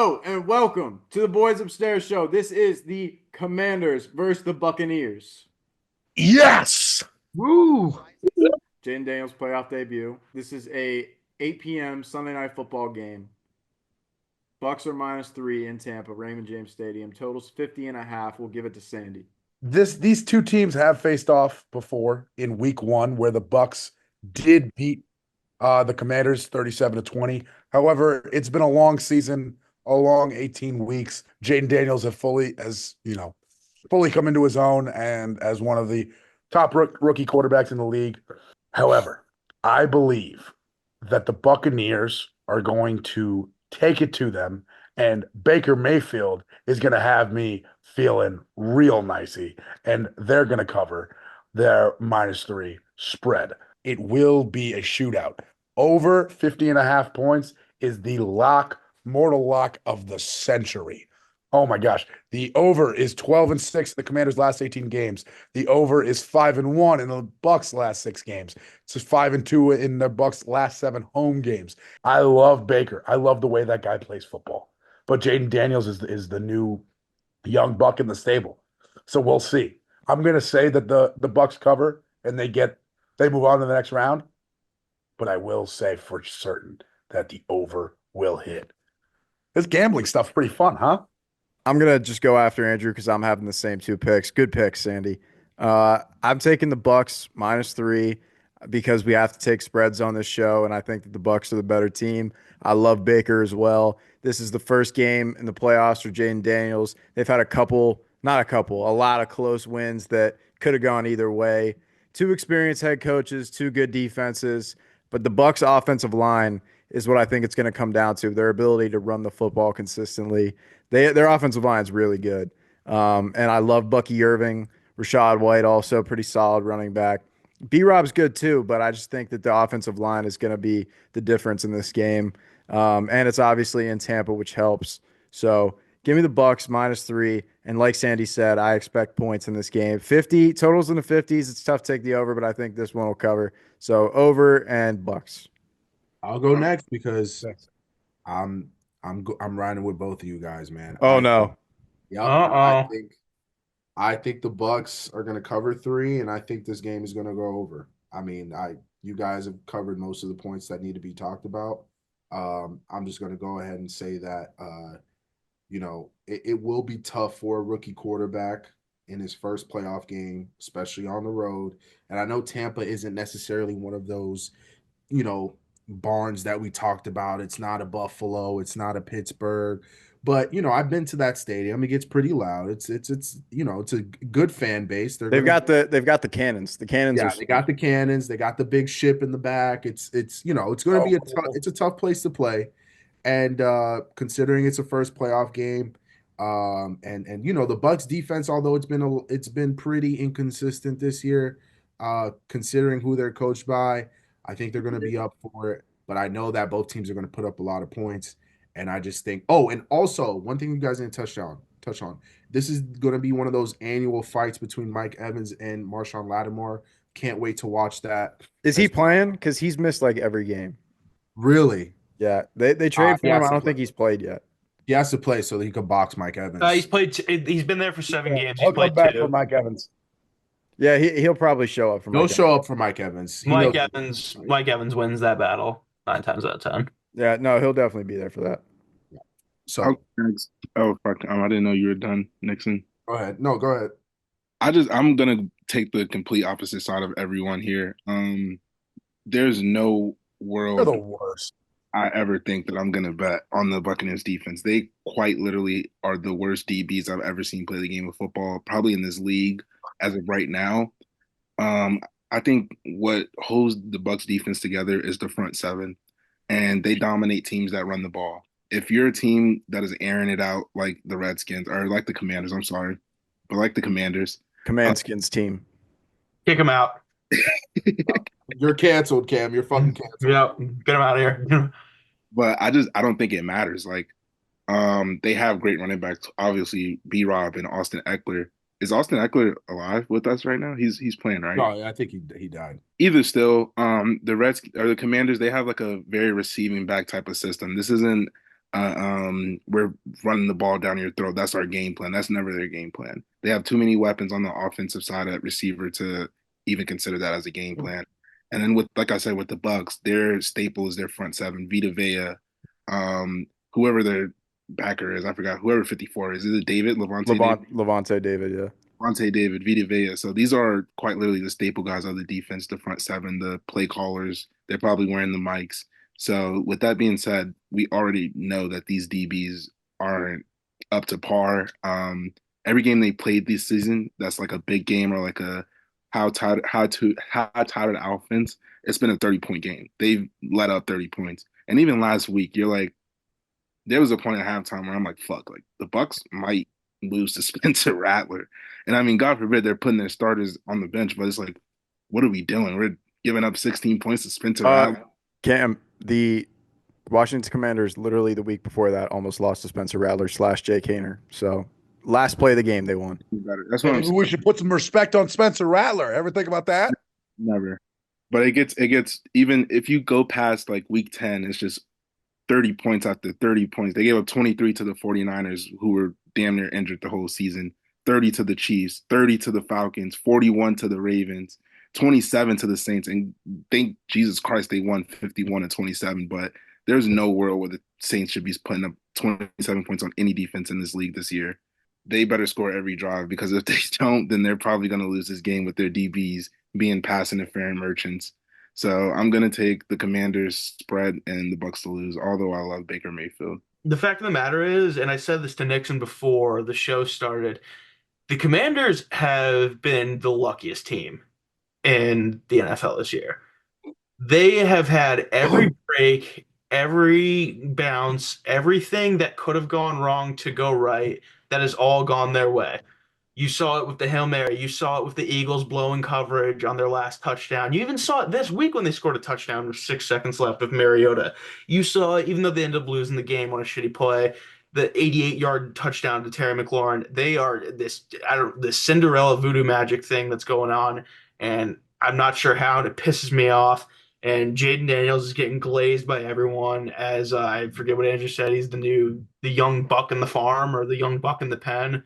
Hello and welcome to the Boys Upstairs show. This is the Commanders versus the Buccaneers. Yes. Woo! Jayden Daniels playoff debut. This is a 8 p.m. Sunday night football game. Bucs are -3 in Tampa, Raymond James Stadium. Totals 50.5. We'll give it to Sandy. These two teams have faced off before in week one, where the Bucs did beat the Commanders 37-20. However, it's been a long season, a long 18 weeks. Jayden Daniels fully come into his own and as one of the top rookie quarterbacks in the league. However, I believe that the Buccaneers are going to take it to them, and Baker Mayfield is going to have me feeling real nicey, and they're going to cover their -3 spread. It will be a shootout. Over 50.5 points is the mortal lock of the century. Oh my gosh. The over is 12-6 in the Commanders' last 18 games. The over is 5-1 in the Bucs' last 6 games. It's 5-2 in the Bucs' last 7 home games. I love Baker. I love the way that guy plays football. But Jayden Daniels is the new young buck in the stable. So we'll see. I'm gonna say that the Bucs cover and they move on to the next round. But I will say for certain that the over will hit. This gambling stuff's pretty fun, huh? I'm gonna just go after Andrew because I'm having the same two picks. Good picks, Sandy. I'm taking the Bucs -3 because we have to take spreads on this show, and I think that the Bucs are the better team. I love Baker as well. This is the first game in the playoffs for Jayden Daniels. They've had a lot of close wins that could have gone either way. Two experienced head coaches, two good defenses, but the Bucs offensive line is what I think it's going to come down to, their ability to run the football consistently. Their offensive line is really good. And I love Bucky Irving, Rashad White, also pretty solid running back. B-Rob's good too, but I just think that the offensive line is going to be the difference in this game. And it's obviously in Tampa, which helps. So give me the Bucs -3. And like Sandy said, I expect points in this game. 50 totals in the 50s. It's tough to take the over, but I think this one will cover. So over and Bucs. I'll go next because Thanks. I'm riding with both of you guys, man. Oh no. Yep, Uh-oh. I think the Bucks are going to cover 3, and I think this game is going to go over. I mean, you guys have covered most of the points that need to be talked about. I'm just going to go ahead and say that it will be tough for a rookie quarterback in his first playoff game, especially on the road. And I know Tampa isn't necessarily one of those, you know, barns that we talked about. It's not a Buffalo, it's not a Pittsburgh, but I've been to that stadium. It gets pretty loud. It's a good fan base. They've got the cannons. The cannons are They got the cannons, they got the big ship in the back. It's going to Oh, be cool. it's a tough place to play. And considering it's a first playoff game, and the Bucks defense, although it's been pretty inconsistent this year, considering who they're coached by, I think they're going to be up for it. But I know that both teams are going to put up a lot of points, and I just think. Oh, and also one thing you guys didn't touch on. This is going to be one of those annual fights between Mike Evans and Marshawn Lattimore. Can't wait to watch that. Is he playing? Because he's missed like every game. Really, Yeah, they trade he for him. has I to don't play. think he's played yet. He has to play so that he can box Mike He's Evans. played. He's been there for 7 games. He's I'll come played back for two. Mike Evans. Yeah, he'll probably show up for He'll Mike. show up for Mike Evans. He knows. Mike Evans wins that battle 9 times out of 10. Yeah, no, he'll definitely be there for that. So I'll next. Oh fuck! I didn't know you were done, Nixon. go ahead. No, go ahead. I'm gonna take the complete opposite side of everyone here. There's no They're world the worst. I ever think that I'm gonna bet on the Buccaneers defense. They quite literally are the worst DBs I've ever seen play the game of football, probably in this league as of right now. Um, I think what holds the Bucks defense together is the front seven, and they dominate teams that run the ball. If you're a team that is airing it out like the Redskins or like the Commanders, I'm sorry, but like the Commanders, uh, Command Skins team. Kick him out. You're canceled, Cam. You're fucking canceled. Yep. Get him out of here. but I don't think it matters. Like, they have great running backs, obviously B Rob and Austin Eckler. Is Austin Eckler alive with us right now? He's playing, right? No, I think he died. Either still, the Reds or the Commanders, they have like a very receiving back type of system. This isn't we're running the ball down your throat. That's our game plan. That's never their game plan. They have too many weapons on the offensive side at receiver to even consider that as a game plan. And then with, like I said, with the Bucks, their staple is their front seven, Vita Vea, whoever their backer is, I forgot, whoever 54 is it David, Levante David? Levante David, yeah. Levante David, Vita Vea. So these are quite literally the staple guys of the defense, the front seven, the play callers. They're probably wearing the mics. So with that being said, we already know that these DBs aren't up to par. Every game they played this season, that's like a big game or like a how touted offense. It's been a 30-point game. They've let up 30 points. And even last week, you're like, there was a point at halftime where I'm like, fuck, like the Bucks might lose to Spencer Rattler. And I mean, God forbid they're putting their starters on the bench, but it's like, what are we doing? We're giving up 16 points to Spencer Uh, Rattler. Cam, the Washington Commanders literally the week before that almost lost to Spencer Rattler / Jake Haener. So last play of the game they won. That's what I'm Maybe we should put some respect on Spencer Rattler. Ever think about that? never. But it gets even if you go past like week 10, it's just 30 points after 30 points. They gave up 23 to the 49ers, who were damn near injured the whole season, 30 to the Chiefs, 30 to the Falcons, 41 to the Ravens, 27 to the Saints. And thank Jesus Christ they won 51 and 27. But there's no world where the Saints should be putting up 27 points on any defense in this league this year. They better score every drive because if they don't, then they're probably going to lose this game with their DBs being pass interference merchants. So I'm gonna take the Commanders spread and the Bucks to lose, although I love Baker Mayfield. The fact of the matter is, and I said this to Nixon before the show started, the Commanders have been the luckiest team in the NFL this year. They have had every break, every bounce, everything that could have gone wrong to go right, that has all gone their way. You saw it with the Hail Mary. You saw it with the Eagles blowing coverage on their last touchdown. You even saw it this week when they scored a touchdown with 6 seconds left with Mariota. You saw it, even though they ended up losing the game on a shitty play, the 88-yard touchdown to Terry McLaurin. They are this Cinderella voodoo magic thing that's going on, and I'm not sure how, and it pisses me off. And Jayden Daniels is getting glazed by everyone as I forget what Andrew said. He's the young buck in the farm or the young buck in the pen, Young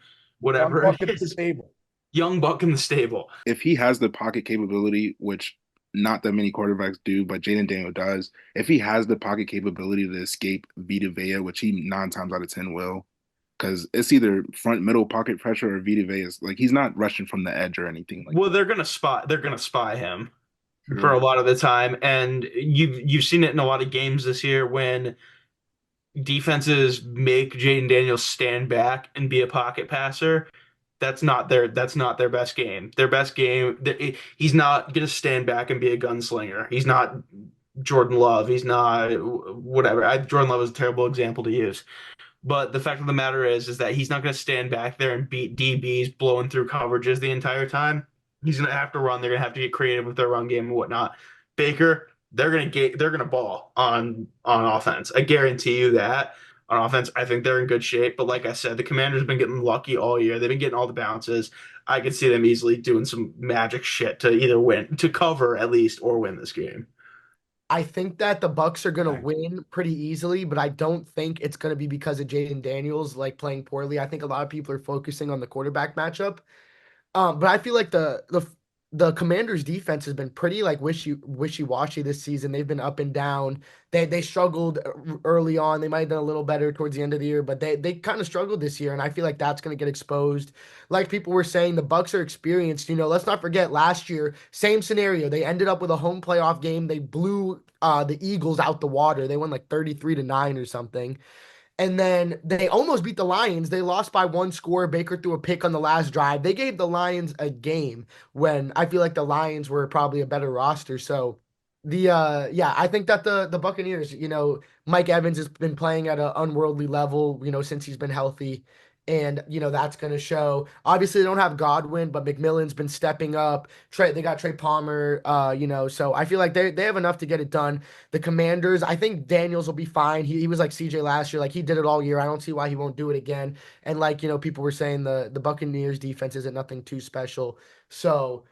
whatever buck it at the is. stable. Young buck in the stable. If he has the pocket capability, which not that many quarterbacks do, but Jayden Daniel does, if he has the pocket capability to escape Vita Vea, which he 9 times out of 10 will, because it's either front middle pocket pressure or Vita Vea is like he's not rushing from the edge or anything like Well, they're gonna spy him that. for a lot of the time, and you've seen it in a lot of games this year when defenses make Jayden Daniels stand back and be a pocket passer. That's not their best game. Their best game, he's not gonna stand back and be a gunslinger. He's not Jordan Love. He's not whatever. Jordan Love is a terrible example to use. But the fact of the matter is that he's not going to stand back there and beat DBs blowing through coverages the entire time. He's going to have to run. They're going to have to get creative with their run game and whatnot. Baker, they're going to ball on offense. I guarantee you that on offense. I think they're in good shape. But like I said, the Commanders have been getting lucky all year. They've been getting all the bounces. I could see them easily doing some magic shit to either win, to cover at least, or win this game. I think that the Bucks are going to win pretty easily, but I don't think it's going to be because of Jayden Daniels like playing poorly. I think a lot of people are focusing on the quarterback matchup. But I feel like the Commanders' defense has been pretty like wishy-washy this season. They've been up and down. They struggled early on. They might have done a little better towards the end of the year, but they kind of struggled this year, and I feel like that's going to get exposed. Like people were saying, the Bucks are experienced. Let's not forget last year, same scenario. They ended up with a home playoff game. They blew the Eagles out the water. They won like 33-9 or something. And then they almost beat the Lions. They lost by one score. Baker threw a pick on the last drive. They gave the Lions a game when I feel like the Lions were probably a better roster. So I think that the Buccaneers, Mike Evans has been playing at an unworldly level, since he's been healthy. And that's going to show. Obviously, they don't have Godwin, but McMillan's been stepping up. They got Trey Palmer, so I feel like they have enough to get it done. The Commanders, I think Daniels will be fine. He was like CJ last year, like he did it all year. I don't see why he won't do it again. And like people were saying, the Buccaneers defense isn't nothing too special. So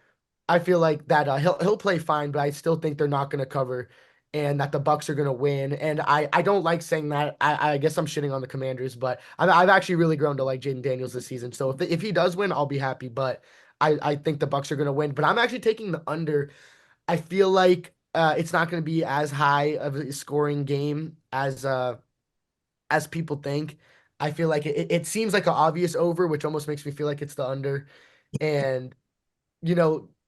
I feel like that he'll play fine, but I still think they're not going to cover. and that the Bucs are going to win. And I don't like saying that. I guess I'm shitting on the Commanders, but I've actually really grown to like Jayden Daniels this season. So if he does win, I'll be happy. But I think the Bucs are going to win. But I'm actually taking the under. I feel like it's not going to be as high of a scoring game as people think. I feel like it seems like an obvious over, which almost makes me feel like it's the under. And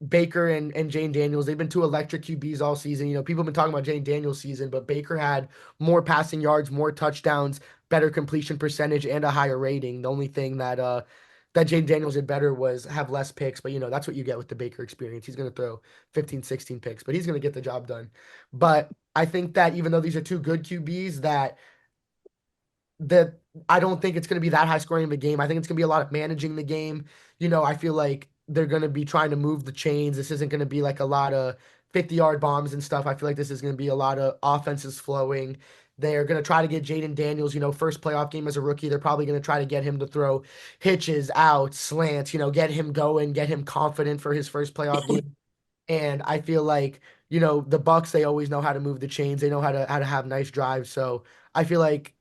Baker and Jane Daniels, they've been two electric QBs all season. People have been talking about Jane Daniels' season, but Baker had more passing yards, more touchdowns, better completion percentage, and a higher rating. The only thing that Jane Daniels did better was have less picks, but that's what you get with the Baker experience. He's going to throw 15, 16 picks, but he's going to get the job done. But I think that even though these are two good QBs, that I don't think it's going to be that high scoring of a game. I think it's going to be a lot of managing the game. I feel like they're going to be trying to move the chains. This isn't going to be like a lot of 50-yard bombs and stuff. I feel like this is going to be a lot of offenses flowing. They're going to try to get Jayden Daniels, first playoff game as a rookie. They're probably going to try to get him to throw hitches, outs, slants, get him going, get him confident for his first playoff game. And I feel like, the Bucs, they always know how to move the chains. They know how to have nice drives. So I feel like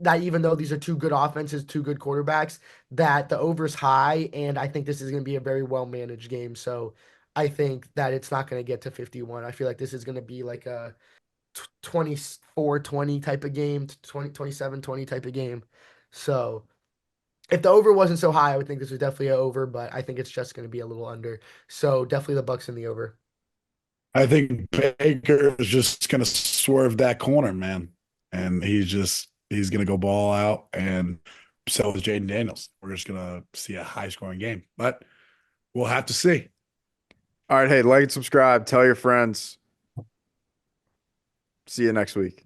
that even though these are two good offenses, two good quarterbacks, that the over's high, and I think this is going to be a very well managed game. So I think that it's not going to get to 51. I feel like this is going to be like a 24-20 type of game, 27-20 type of game. So if the over wasn't so high, I would think this was definitely an over, but I think it's just going to be a little under. So definitely the Bucs in the over. I think Baker is just going to swerve that corner, man. And he's going to go ball out, and so is Jayden Daniels. We're just going to see a high scoring game, but we'll have to see. All right, hey, like and subscribe, tell your friends. See you next week.